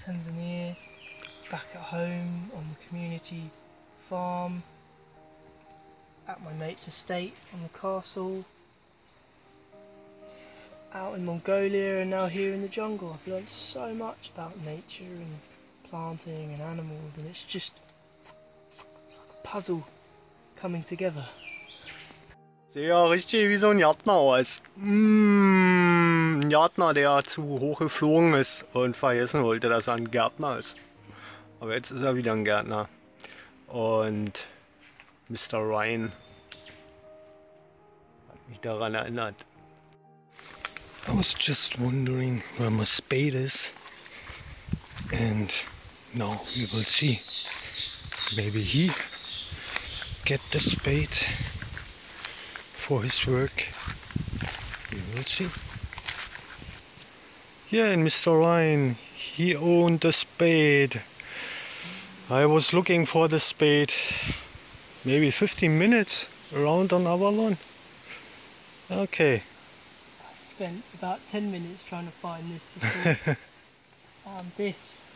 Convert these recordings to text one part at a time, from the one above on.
Tanzania, back at home on the community farm, at my mate's estate on the castle, out in Mongolia, and now here in the jungle. I've learned so much about nature and planting and animals, and it's just like a puzzle coming together. Sieht ja richtig wie so ein Gärtner aus. Ein Gärtner, der zu hoch geflogen ist und vergessen wollte, dass er ein Gärtner ist. Aber jetzt ist er wieder ein Gärtner. Und Mr. Ryan hat mich daran erinnert. I was just wondering where my spade is. And now we will see. Maybe he get the spade for his work. We will see. Yeah, and Mr. Ryan, he owned the spade. I was looking for the spade maybe 15 minutes around on our lawn. Okay. I spent about 10 minutes trying to find this before. This.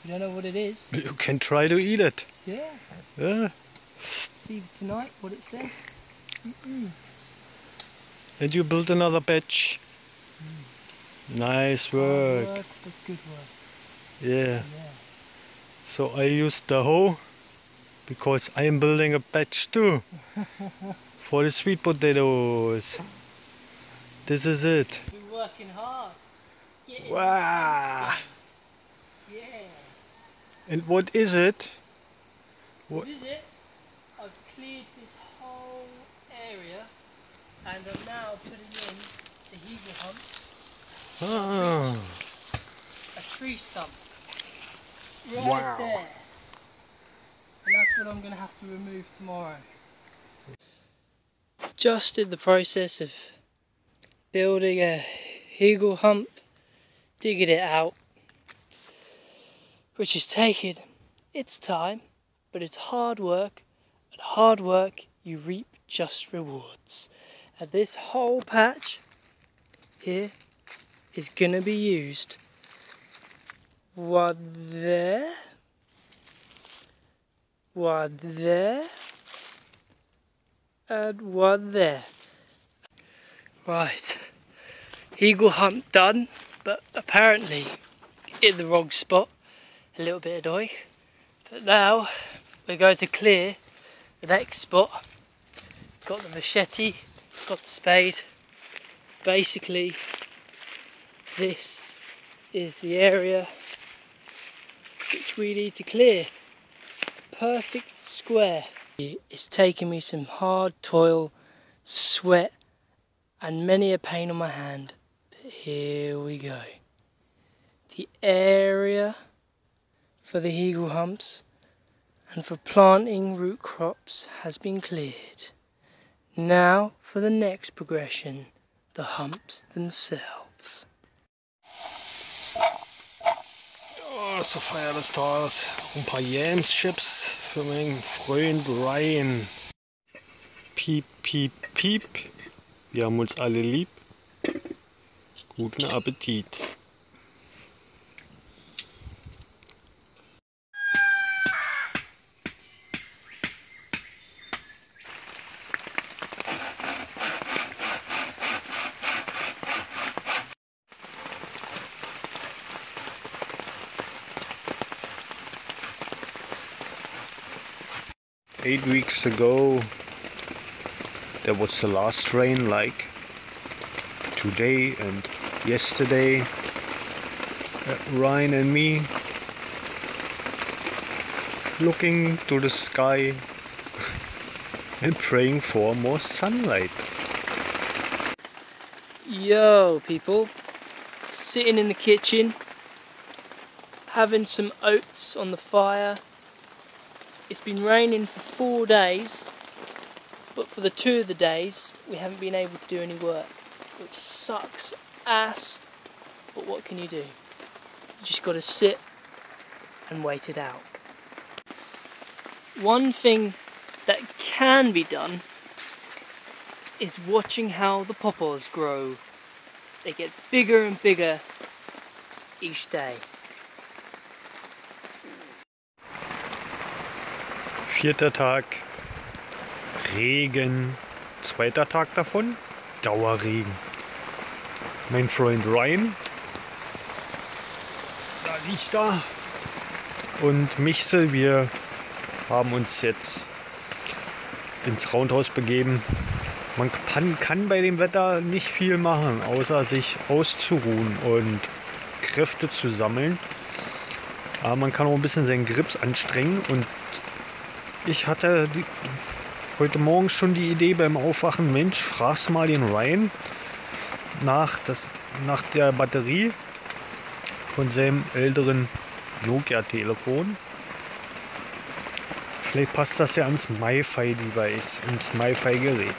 You don't know what it is? You can try to eat it. Yeah. Yeah. See tonight what it says. And you built another batch. Nice work. Hard work, but good work. Yeah. Yeah. So I used the hoe because I am building a batch too for the sweet potatoes. This is it. We're working hard. Getting Wow. this yeah. And what is it? What is it? I've cleared this whole area and I'm now putting in the hegel humps. Ah. A tree stump. Right Wow. there. And that's what I'm going to have to remove tomorrow. Just in the process of building a hegel hump, digging it out, which is taking its time, but it's hard work, and hard work you reap just rewards. And this whole patch here is going to be used. One there, one there, and one there. Right, hegel hump done, but apparently in the wrong spot. A little bit annoying. But now we're going to clear the next spot. Got the machete, got the spade. Basically, this is the area which we need to clear. Perfect square. It's taken me some hard toil, sweat, and many a pain on my hand. But here we go. The area for the hegel humps and for planting root crops has been cleared. Now for the next progression, the humps themselves. Ja, zur Feier des Tages ein paar Yams-Chips für meinen Freund Ryan. Piep, piep, piep. Wir haben uns alle lieb. Guten Appetit. Eight weeks ago, there was the last rain, like today and yesterday. Ryan and me looking to the sky and praying for more sunlight. Yo people, sitting in the kitchen, having some oats on the fire. It's been raining for 4 days, but for the 2 of the days we haven't been able to do any work, which sucks ass, but what can you do? You just got to sit and wait it out. One thing that can be done is watching how the pawpaws grow. They get bigger and bigger each day. 4. Tag Regen, 2. Tag davon Dauerregen. Mein Freund Ryan, da liegt er, und Michsel, wir haben uns jetzt ins Roundhaus begeben. Man kann bei dem Wetter nicht viel machen, außer sich auszuruhen und Kräfte zu sammeln. Aber man kann auch ein bisschen seinen Grips anstrengen, und ich hatte heute Morgen schon die Idee beim Aufwachen, Mensch, fragst mal den Ryan nach der Batterie von seinem älteren Nokia-Telefon. Vielleicht passt das ja ans MiFi-Device, ins MiFi-Gerät.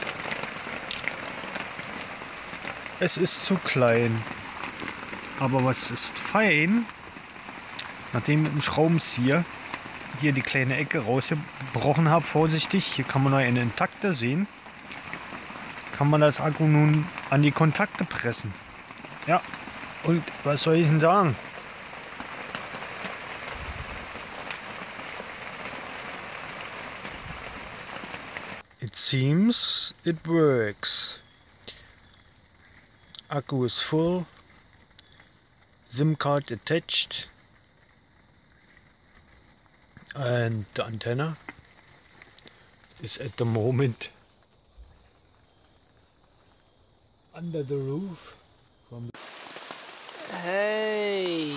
Es ist zu klein, aber was ist fein? Nachdem ich mit dem Schraubenzieher hier die kleine Ecke rausgebrochen habe, vorsichtig, hier kann man noch eine intakte sehen, kann man das Akku nun an die Kontakte pressen. Ja, und was soll ich denn sagen? It seems it works. Akku is full. SIM card attached. And the antenna is at the moment under the roof. Hey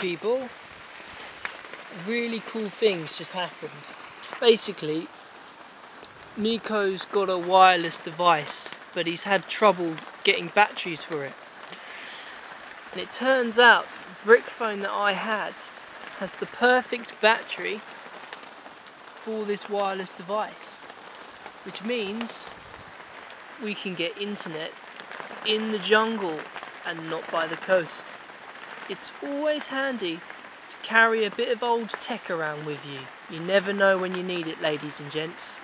people, really cool things just happened. Basically, Nico's got a wireless device, but he's had trouble getting batteries for it. And it turns out the brick phone that I had has the perfect battery for this wireless device, which means we can get internet in the jungle and not by the coast. It's always handy to carry a bit of old tech around with you. You never know when you need it, ladies and gents.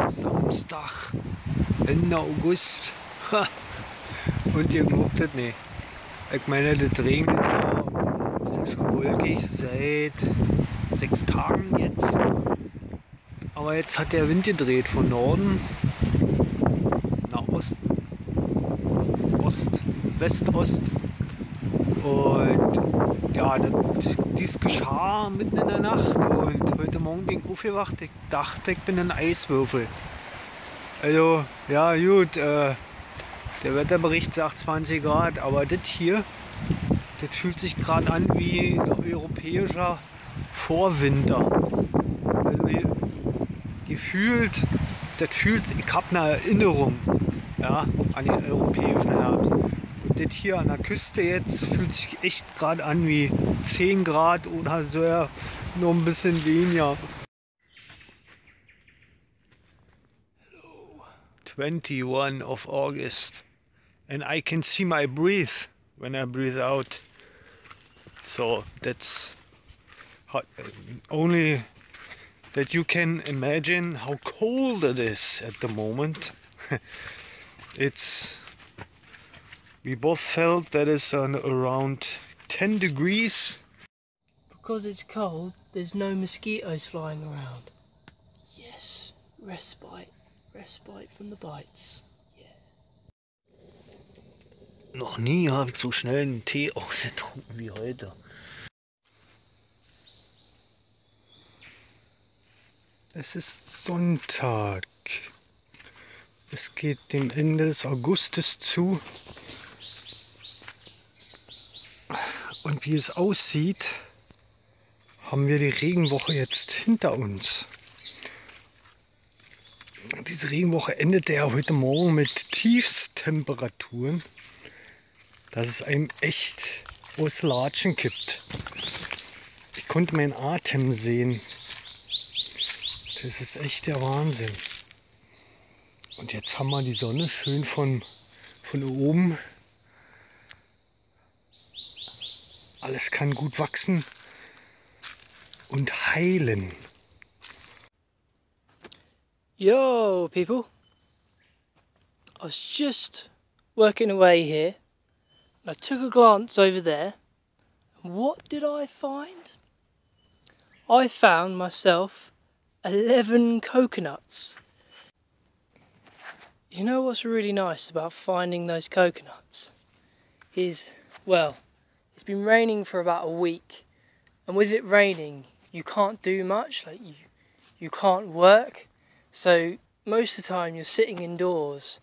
Samstag, Ende August. Und ihr glaubt es nicht. Ich meine, das regnet ja, ist ja schon wolkig seit 6 Tagen jetzt. Aber jetzt hat der Wind gedreht von Norden nach Osten, Ost, West-Ost. Und ja, dies geschah mitten in der Nacht, und heute Morgen bin ich aufgewacht. Ich dachte, ich bin ein Eiswürfel. Also, ja gut, der Wetterbericht sagt 20 Grad, aber das hier, das fühlt sich gerade an wie ein europäischer Vorwinter. Also gefühlt, ich habe eine Erinnerung, ja, an den europäischen Herbst. Und das hier an der Küste jetzt fühlt sich echt gerade an wie 10 Grad oder so, ja, nur ein bisschen weniger. 21 of August, and I can see my breath when I breathe out. So that's only that you can imagine how cold it is at the moment. We both felt that it's around 10 degrees. Because it's cold, there's no mosquitoes flying around. Yes, respite from the bites. Yeah. Noch nie habe ich so schnell einen Tee ausgetrunken wie heute. Es ist Sonntag. Es geht dem Ende des Augustes zu. Und wie es aussieht, haben wir die Regenwoche jetzt hinter uns. Diese Regenwoche endete ja heute Morgen mit Tiefstemperaturen, dass es einem echt aus Latschen kippt. Ich konnte meinen Atem sehen. Das ist echt der Wahnsinn. Und jetzt haben wir die Sonne schön von oben. Alles kann gut wachsen und heilen. Yo, people. I was just working away here. I took a glance over there, what did I find? I found myself 11 coconuts. You know what's really nice about finding those coconuts? Is, well, it's been raining for about a week, and with it raining you can't do much, like you can't work, so most of the time you're sitting indoors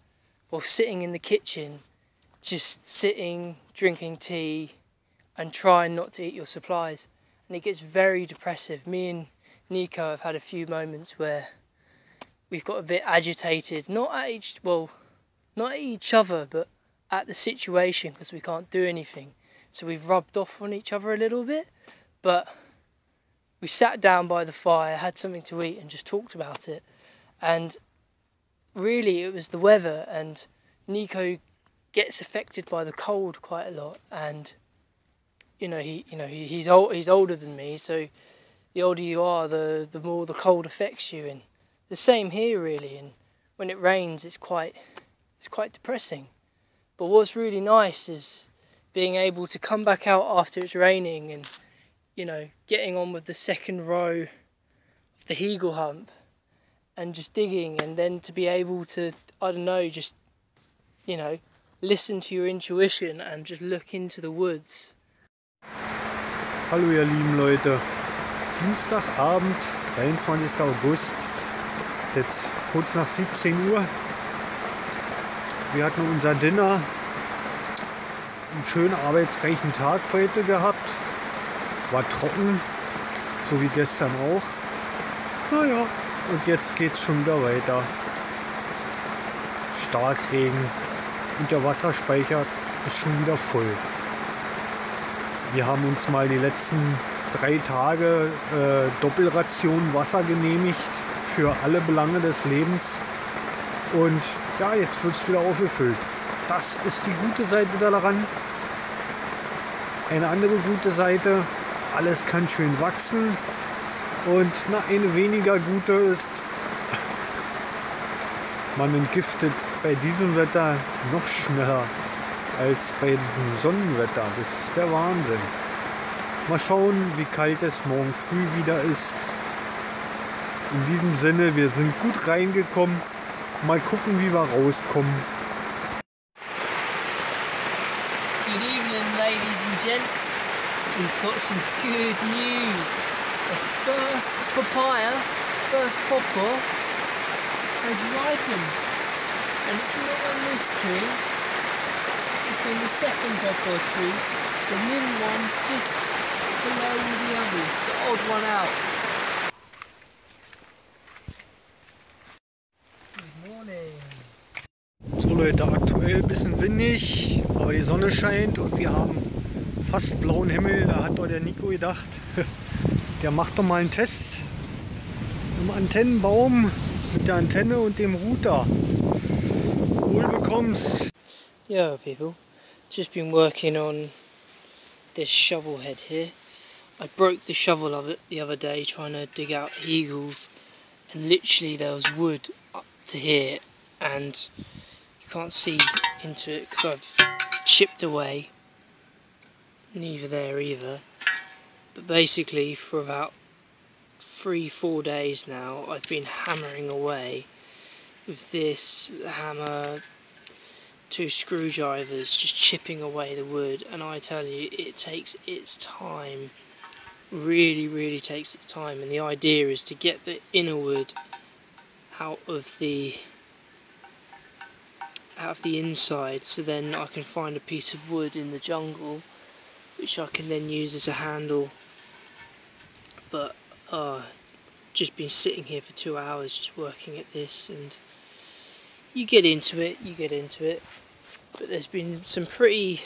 or sitting in the kitchen, just sitting, drinking tea and trying not to eat your supplies, and it gets very depressive. Me and Nico have had a few moments where we've got a bit agitated, not at each other, but at the situation, because we can't do anything. So we've rubbed off on each other a little bit, but we sat down by the fire, had something to eat and just talked about it. And really it was the weather, and Nico gets affected by the cold quite a lot, and he's older than me, so the older you are, the more the cold affects you, and the same here really. And when it rains it's quite depressing. But what's really nice is being able to come back out after it's raining and, getting on with the second row of the Hegel hump and just digging, and then to be able to, listen to your intuition and just look into the woods. Hallo ihr lieben Leute, Dienstagabend, 23. August, ist jetzt kurz nach 17 Uhr. Wir hatten unser Dinner, einen schönen arbeitsreichen Tag heute gehabt, war trocken, so wie gestern auch. Naja, und jetzt geht's schon wieder weiter. Starkregen und der Wasserspeicher ist schon wieder voll. Wir haben uns mal die letzten 3 Tage Doppelration Wasser genehmigt für alle Belange des Lebens. Und ja, jetzt wird es wieder aufgefüllt. Das ist die gute Seite daran. Eine andere gute Seite, alles kann schön wachsen. Und eine weniger gute ist, man entgiftet bei diesem Wetter noch schneller als bei diesem Sonnenwetter. Das ist der Wahnsinn. Mal schauen, wie kalt es morgen früh wieder ist. In diesem Sinne, wir sind gut reingekommen. Mal gucken, wie wir rauskommen. Good evening, ladies and gents. We've got some good news. The first pawpaw, has ripened. And it's not on this tree. It's on the second pawpaw tree, the middle one just below the others, the odd one out. Good morning. So Leute, aktuell ein bisschen windig, aber die Sonne scheint und wir haben fast blauen Himmel. Da hat doch der Nico gedacht, der macht doch mal einen Test im Antennenbaum mit der Antenne und dem Router. Wohl bekomm's. Yeah, people, just been working on this shovel head here. I broke the shovel of it the other day trying to dig out eagles, and literally there was wood up to here, and you can't see into it because I've chipped away. Neither there either. But basically for about 3-4 days now I've been hammering away with this hammer, 2 screwdrivers, just chipping away the wood, and I tell you, it takes its time. Really takes its time, and the idea is to get the inner wood out of the inside, so then I can find a piece of wood in the jungle which I can then use as a handle. But just been sitting here for 2 hours just working at this, and you get into it, but there's been some pretty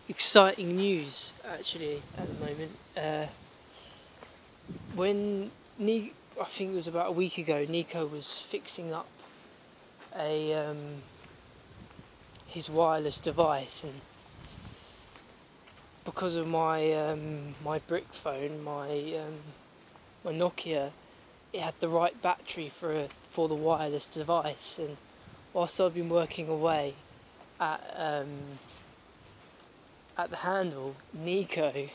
exciting news actually at the moment. When I think it was about a week ago, Nico was fixing up his wireless device, and because of my my brick phone, my Nokia, it had the right battery for the wireless device, and whilst I've been working away at the handle, Nico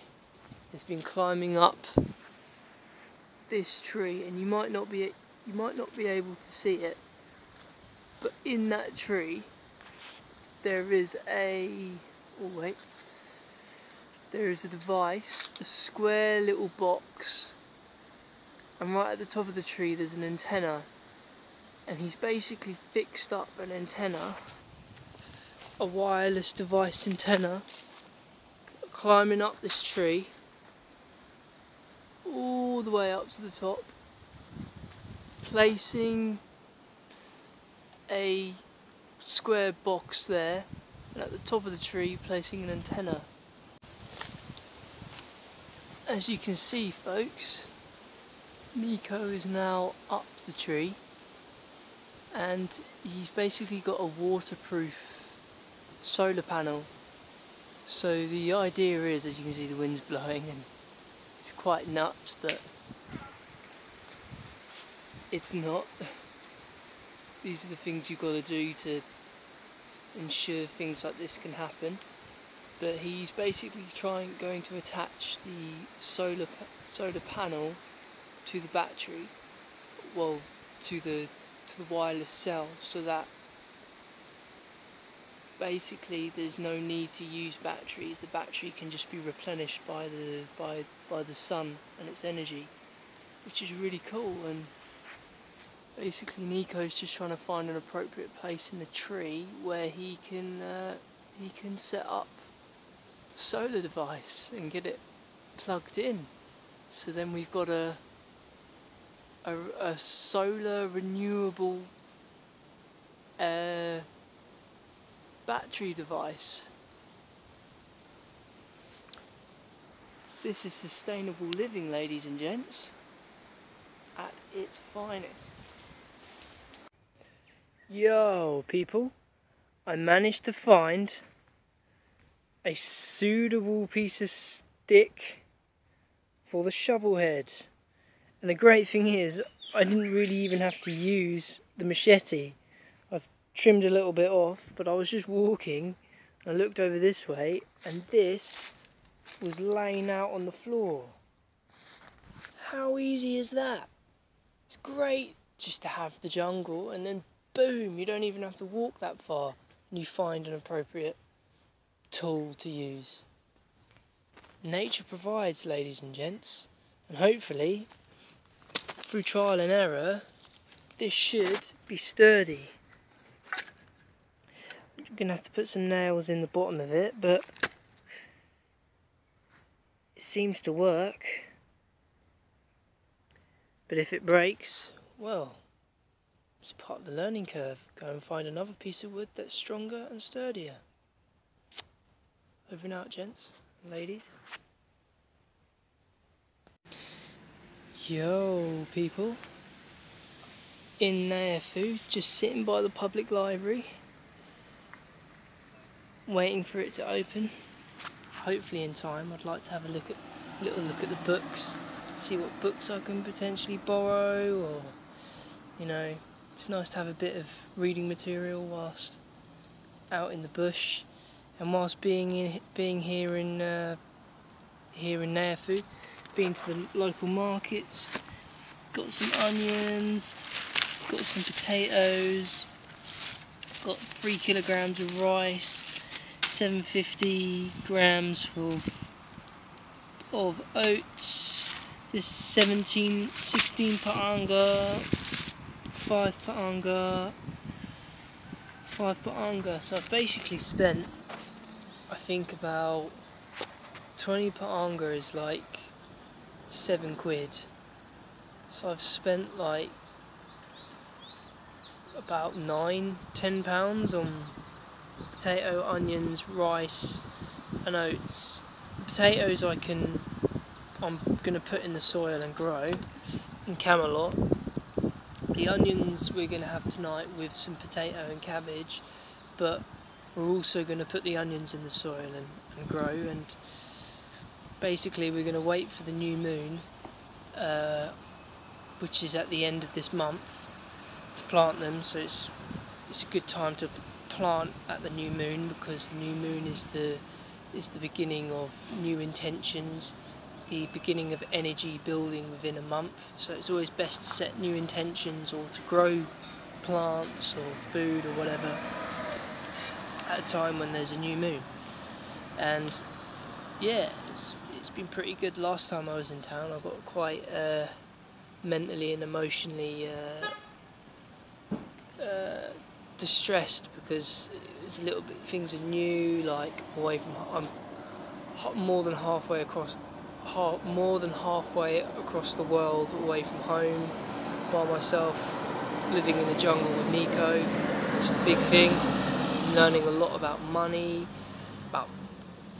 has been climbing up this tree, and you might not be able to see it, but in that tree there is a there is a device, a square little box, and right at the top of the tree there's an antenna, and he's basically fixed up an antenna, a wireless device antenna, climbing up this tree all the way up to the top, placing a square box there, and at the top of the tree placing an antenna. As you can see, folks, Nico is now up the tree, and he's basically got a waterproof solar panel. So the idea is, as you can see, the wind's blowing and it's quite nuts, but it's not. These are the things you've got to do to ensure things like this can happen. But he's basically going to attach the solar panel to the battery, well, to the wireless cell, so that basically there's no need to use batteries. The battery can just be replenished by the sun and its energy, which is really cool. And basically Nico's just trying to find an appropriate place in the tree where he can set up the solar device and get it plugged in. So then we've got a solar renewable battery device. This is sustainable living, ladies and gents, at its finest. Yo, people, I managed to find a suitable piece of stick for the shovel head. And the great thing is, I didn't really even have to use the machete. I've trimmed a little bit off, but I was just walking and I looked over this way, and this was laying out on the floor. How easy is that? It's great just to have the jungle, and then boom, you don't even have to walk that far and you find an appropriate tool to use. Nature provides, ladies and gents, and hopefully through trial and error this should be sturdy. I'm going to have to put some nails in the bottom of it, but it seems to work. But if it breaks, well, it's part of the learning curve. Go and find another piece of wood that's stronger and sturdier. Over and out, gents and ladies. Yo, people. In Nayafu, just sitting by the public library, waiting for it to open. Hopefully in time. I'd like to have a little look at the books, see what books I can potentially borrow, or, you know, it's nice to have a bit of reading material whilst out in the bush. And whilst being here in Nayafu, been to the local markets, got some onions, got some potatoes, got 3 kilograms of rice, 750 grams of oats, this 16 paanga, 5 paanga. So I've basically spent, I think, about 20 paanga is like £7. So I've spent like about £10 on potato, onions, rice and oats. The potatoes I'm going to put in the soil and grow in Camelot. The onions we're going to have tonight with some potato and cabbage, but we're also going to put the onions in the soil and grow. And basically we're going to wait for the new moon, which is at the end of this month, to plant them. So it's a good time to plant at the new moon, because the new moon is the beginning of new intentions the beginning of energy building within a month, so it's always best to set new intentions or to grow plants or food or whatever at a time when there's a new moon. And yeah, it's been pretty good. Last time I was in town I got quite mentally and emotionally distressed, because it's a little bit, things are new, like away from, I'm more than halfway across the world, away from home, by myself, living in the jungle with Nico. It's the big thing. I'm learning a lot about money, about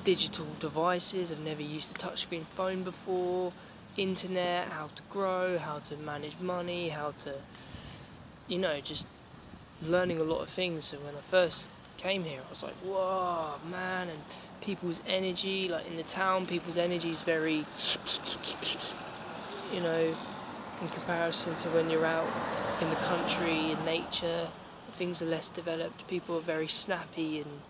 digital devices. I've never used a touchscreen phone before, internet, how to grow, how to manage money, how to, just learning a lot of things. So when I first came here I was like, whoa man, and people's energy, like in the town, people's energy is very, in comparison to when you're out in the country, in nature, things are less developed, people are very snappy and,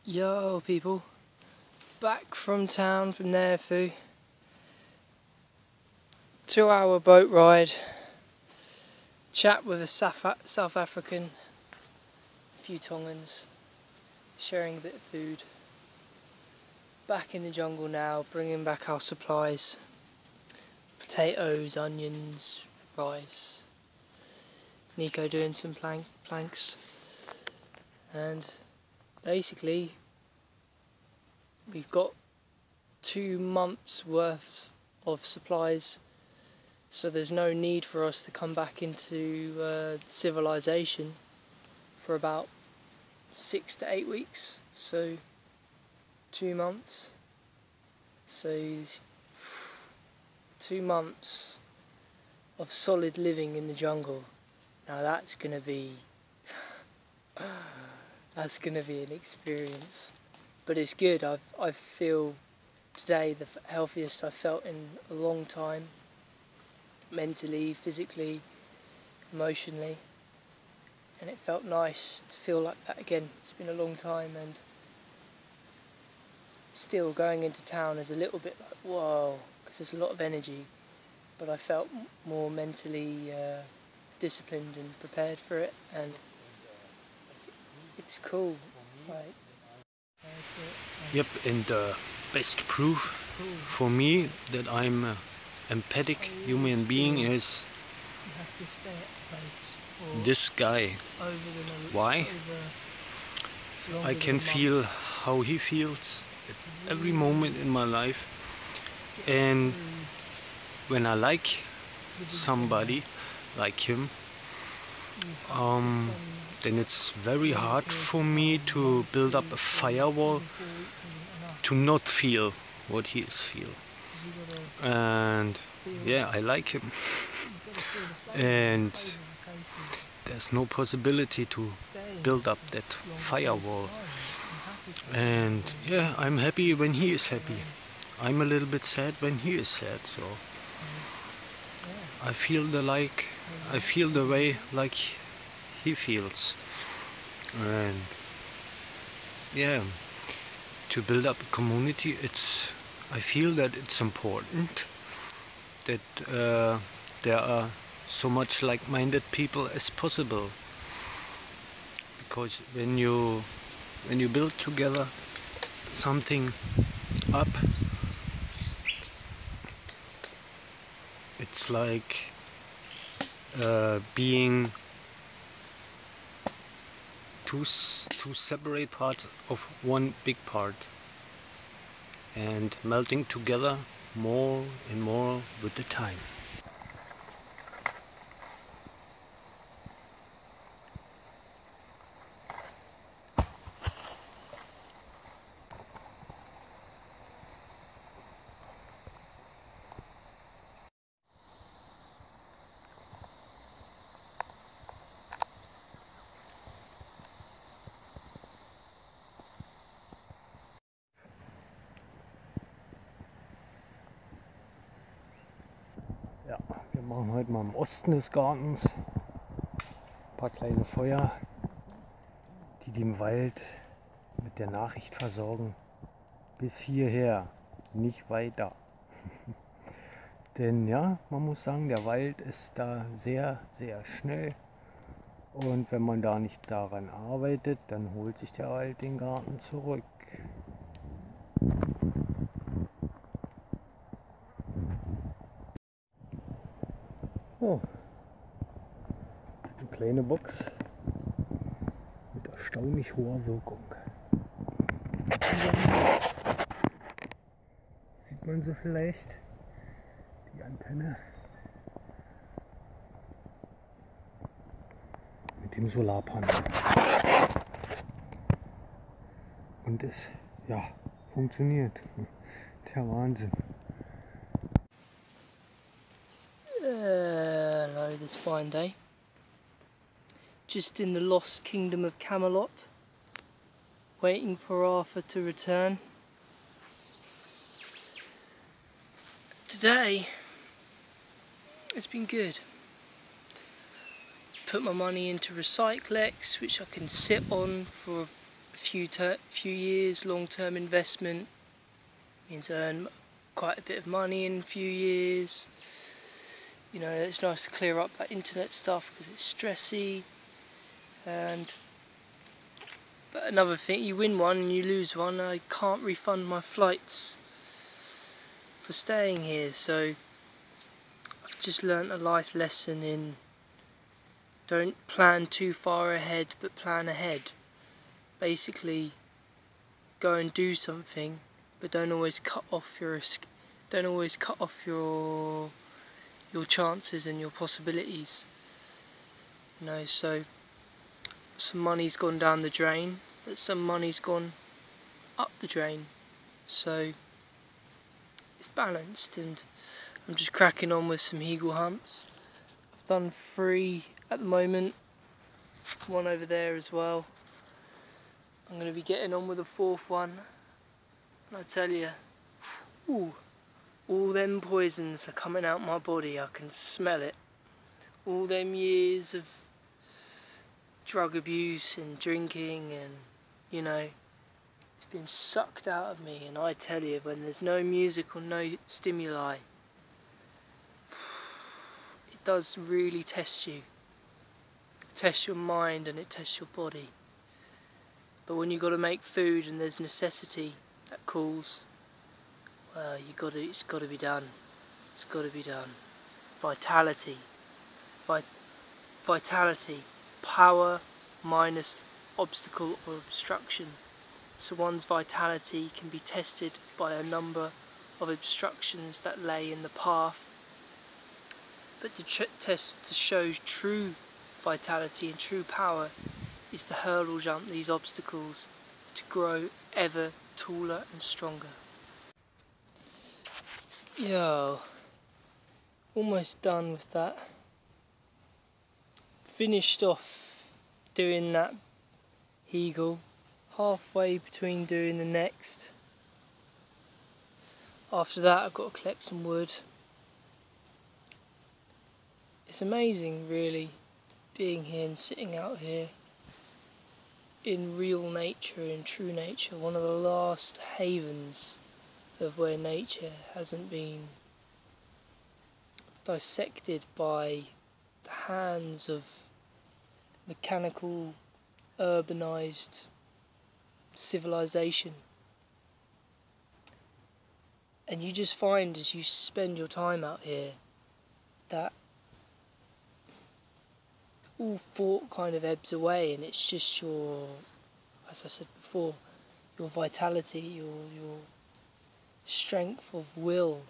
Yo people, back from town from Nerefu, 2-hour boat ride, chat with a South African, a few Tongans, sharing a bit of food, back in the jungle now, bringing back our supplies, potatoes, onions, rice, Nico doing some planks, and basically we've got 2 months worth of supplies, so there's no need for us to come back into civilization for about 6 to 8 weeks, so 2 months, so 2 months of solid living in the jungle. Now that's gonna be an experience, but it's good. I feel today the healthiest I've felt in a long time, mentally, physically, emotionally, and it felt nice to feel like that again. It's been a long time, and still going into town is a little bit like whoa, because there's a lot of energy, but I felt more mentally disciplined and prepared for it, and it's cool. Like, Yep, and the best proof for me that I'm an empathic human being is you have to stay at a place for this guy. Why? I can feel how he feels at every moment in my life, and when I like somebody like him, then it's very hard for me to build up a firewall to not feel what he is feeling. And yeah, I like him. And there's no possibility to build up that firewall. And yeah, I'm happy when he is happy. I'm a little bit sad when he is sad, so I feel the way like he feels. And yeah, to build up a community, I feel that it's important that there are so much like-minded people as possible, because when you build together something up, it's like being two separate parts of one big part, and melting together more and more with the time. Ja, wir machen heute mal im Osten des Gartens ein paar kleine Feuer, die den Wald mit der Nachricht versorgen, bis hierher, nicht weiter. Denn ja, man muss sagen, der Wald ist da sehr, sehr schnell. Und wenn man da nicht daran arbeitet, dann holt sich der Wald den Garten zurück. Oh, eine kleine Box mit erstaunlich hoher Wirkung. Sieht man so vielleicht die Antenne mit dem Solarpanel. Und es ja funktioniert. Der Wahnsinn. Hello this fine day. Just in the lost kingdom of Camelot, waiting for Arthur to return. Today, it's been good. Put my money into Recyclex, which I can sit on for a few years, long-term investment. Means I earn quite a bit of money in a few years. You know, it's nice to clear up that internet stuff because it's stressy. But another thing, you win one and you lose one. I can't refund my flights for staying here, so I've just learnt a life lesson in don't plan too far ahead, but plan ahead. Basically, go and do something, but don't always cut off your chances and your possibilities. You know, so some money's gone down the drain, but some money's gone up the drain. So it's balanced, and I'm just cracking on with some eagle hunts. I've done 3 at the moment, one over there as well. I'm going to be getting on with a 4th one, and I tell you, ooh, all them poisons are coming out my body. I can smell it. All them years of drug abuse and drinking, and you know, it's been sucked out of me. And I tell you, when there's no music or no stimuli, it does really test you. It tests your mind and it tests your body. But when you've got to make food and there's necessity that calls, well, it's got to be done. It's got to be done. Vitality. Vitality. Power minus obstacle or obstruction. So one's vitality can be tested by a number of obstructions that lay in the path. But to show true vitality and true power is to hurdle jump these obstacles to grow ever taller and stronger. Yo, almost done with that. Finished off doing that eagle, halfway between doing the next. After that I've got to collect some wood. It's amazing really being here and sitting out here in real nature, in true nature, one of the last havens of where nature hasn't been dissected by the hands of mechanical, urbanized civilization. And you just find as you spend your time out here that all thought kind of ebbs away, and it's just your, as I said before, your vitality, your strength of will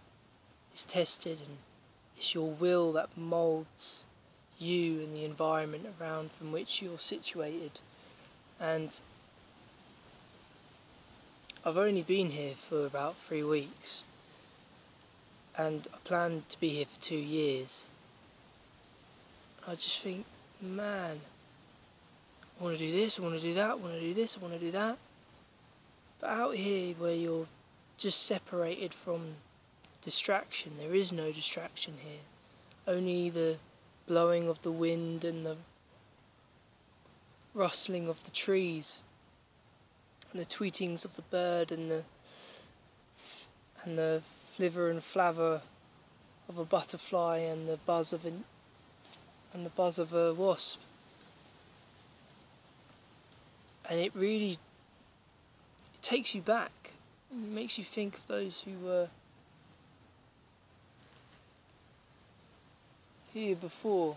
is tested, and it's your will that moulds you and the environment around from which you're situated. And I've only been here for about 3 weeks, and I plan to be here for 2 years. I just think, man, I want to do this, I want to do that, I want to do this, I want to do that. But out here where you're just separated from distraction, there is no distraction here. Only the blowing of the wind and the rustling of the trees and the tweetings of the bird and the flivver and flavor of a butterfly and the buzz of a wasp. And it really takes you back. It makes you think of those who were here before,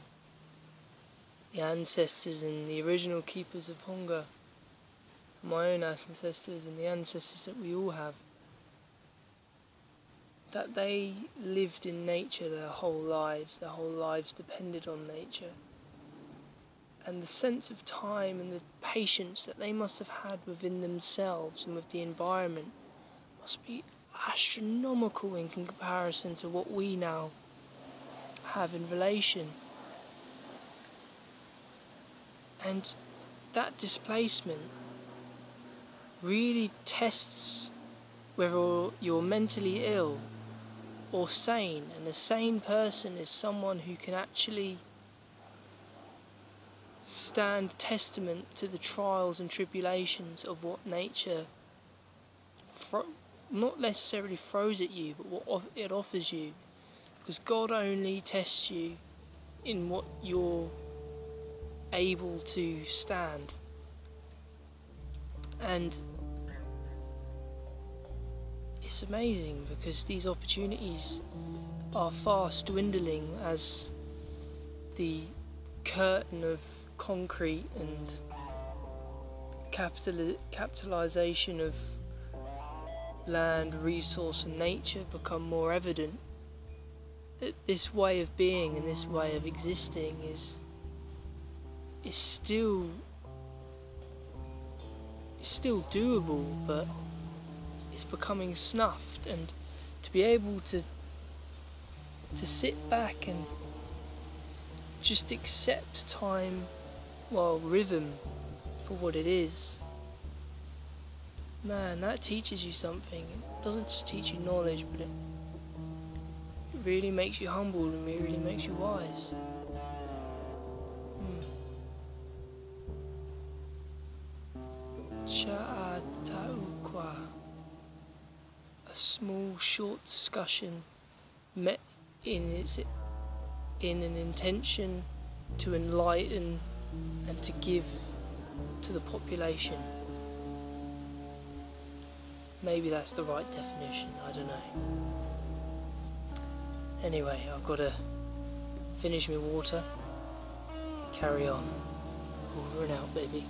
the ancestors and the original keepers of hunger, my own ancestors and the ancestors that we all have, that they lived in nature their whole lives depended on nature. And the sense of time and the patience that they must have had within themselves and with the environment must be astronomical in comparison to what we now have in relation. And that displacement really tests whether you're mentally ill or sane, and a sane person is someone who can actually stand testament to the trials and tribulations of what nature not necessarily throws at you, but what it offers you, because God only tests you in what you're able to stand. And it's amazing because these opportunities are fast dwindling as the curtain of concrete and capitalization of land, resource and nature become more evident. This way of being and this way of existing is still doable, but it's becoming snuffed. And to be able to sit back and just accept time, rhythm for what it is, man, that teaches you something. It doesn't just teach you knowledge, but it really makes you humble and it really makes you wise. Cha'atauqua, a small short discussion met in an intention to enlighten and to give to the population. Maybe that's the right definition, I don't know. Anyway, I've got to finish my water, carry on. Over and out, baby.